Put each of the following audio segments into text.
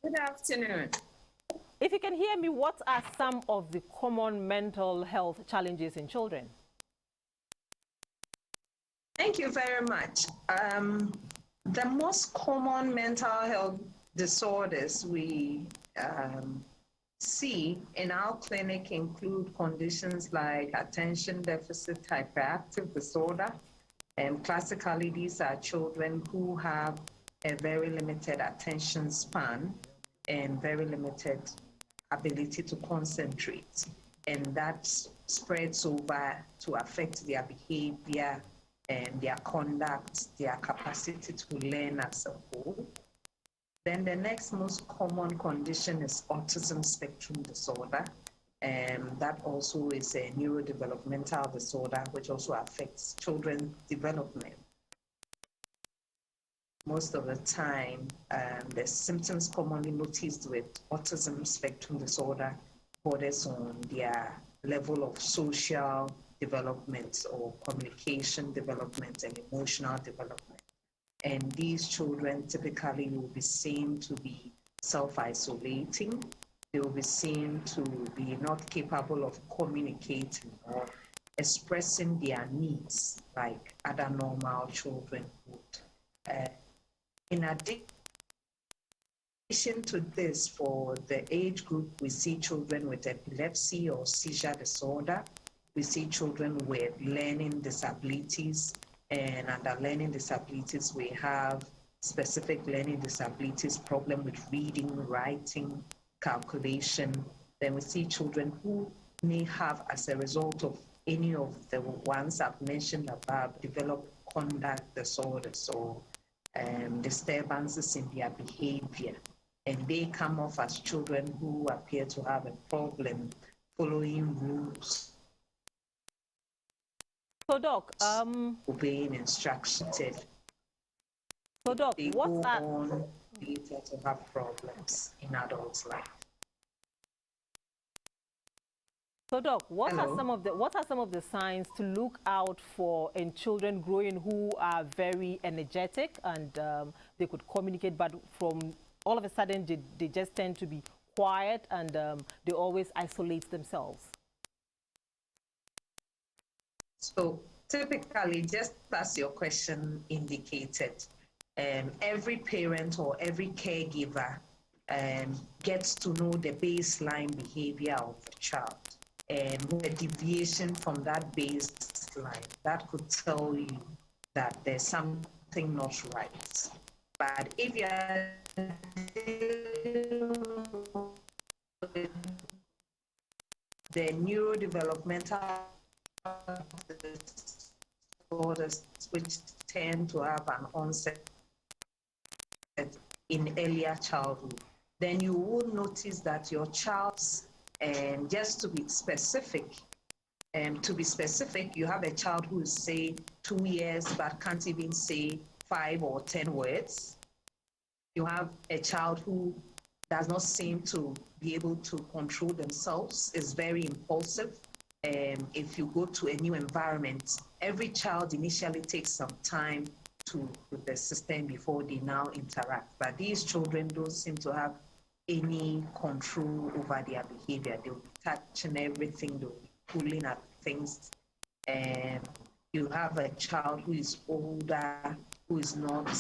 Good afternoon. If you can hear me, what are some of the common mental health challenges in children? Thank you very much. The most common mental health disorders we see in our clinic include conditions like attention deficit hyperactive disorder. Classically, these are children who have a very limited attention span and very limited ability to concentrate. And that spreads over to affect their behavior and their conduct, their capacity to learn as a whole. Then the next most common condition is autism spectrum disorder. That also is a neurodevelopmental disorder which also affects children's development. Most of the time, the symptoms commonly noticed with autism spectrum disorder borders on their level of social development or communication development and emotional development. And these children typically will be seen to be self-isolating. They will be seen to be not capable of communicating or expressing their needs like other normal children would. In addition to this, for the age group, we see children with epilepsy or seizure disorder. We see children with learning disabilities, and under learning disabilities, we have specific learning disabilities, problem with reading, writing, calculation. Then we see children who may have, as a result of any of the ones I've mentioned above, develop conduct disorders or disturbances in their behavior. And they come off as children who appear to have a problem following rules. So, Doc, obeying instructions. So, Doc, they go on later to have problems in adult life. So, Doc, what are some of the signs to look out for in children growing who are very energetic and they could communicate, but from all of a sudden they just tend to be quiet and they always isolate themselves? So, typically, just as your question indicated, every parent or every caregiver gets to know the baseline behavior of the child. And with a deviation from that baseline, that could tell you that there's something not right. But if you are the neurodevelopmental disorders which tend to have an onset in earlier childhood, then you will notice that your child's, and just to be specific, you have a child who is, say, 2 years but can't even say 5 or 10 words. You have a child who does not seem to be able to control themselves, is very impulsive. If you go to a new environment, every child initially takes some time with the system before they now interact. But these children don't seem to have any control over their behavior. They'll be touching everything, they'll be pulling at things. You have a child who is older, who is not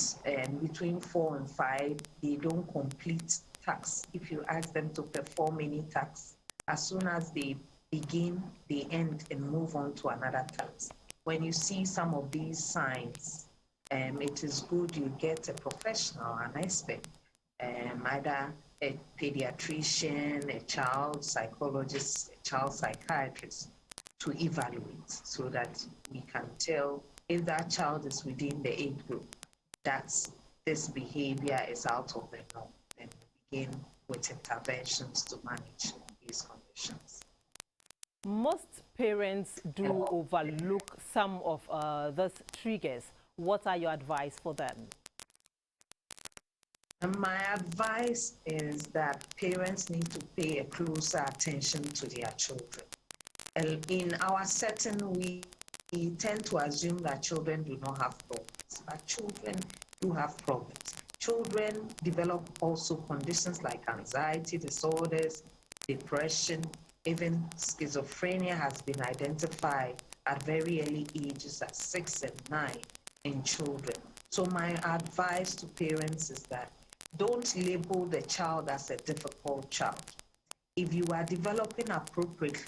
between 4 and 5, they don't complete tasks. If you ask them to perform any tasks, as soon as they begin, they end and move on to another task. When you see some of these signs, it is good you get a professional, an expert, either a pediatrician, a child psychologist, a child psychiatrist, to evaluate so that we can tell if that child is within the age group that this behavior is out of the norm, and begin with interventions to manage these conditions. Most parents do overlook some of these triggers. What are your advice for them? My advice is that parents need to pay a closer attention to their children. In our setting, we tend to assume that children do not have problems, but children do have problems. Children develop also conditions like anxiety disorders, depression, even schizophrenia has been identified at very early ages at 6 and 9 in children. So my advice to parents is that don't label the child as a difficult child. If you are developing appropriately,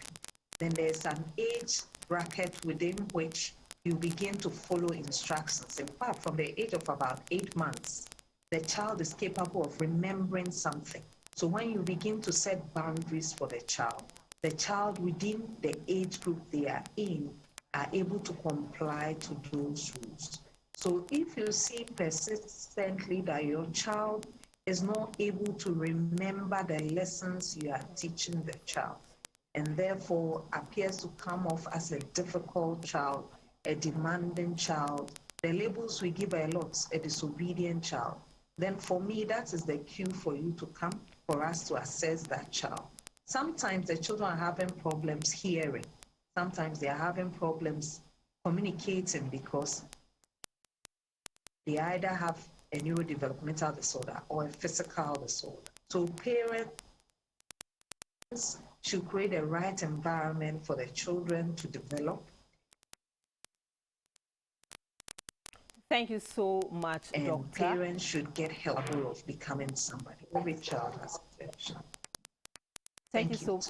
then there's an age bracket within which you begin to follow instructions. In fact, from the age of about 8 months, the child is capable of remembering something. So when you begin to set boundaries for the child within the age group they are in are able to comply to those rules. So if you see persistently that your child is not able to remember the lessons you are teaching the child, and therefore appears to come off as a difficult child, a demanding child, the labels we give a lot, a disobedient child, then for me, that is the cue for you to come for us to assess that child. Sometimes the children are having problems hearing. Sometimes they are having problems communicating because they either have a neurodevelopmental disorder or a physical disorder. So parents should create a right environment for the children to develop. Thank you so much, and Doctor. Parents should get help of becoming somebody. Every child has potential. Thank you so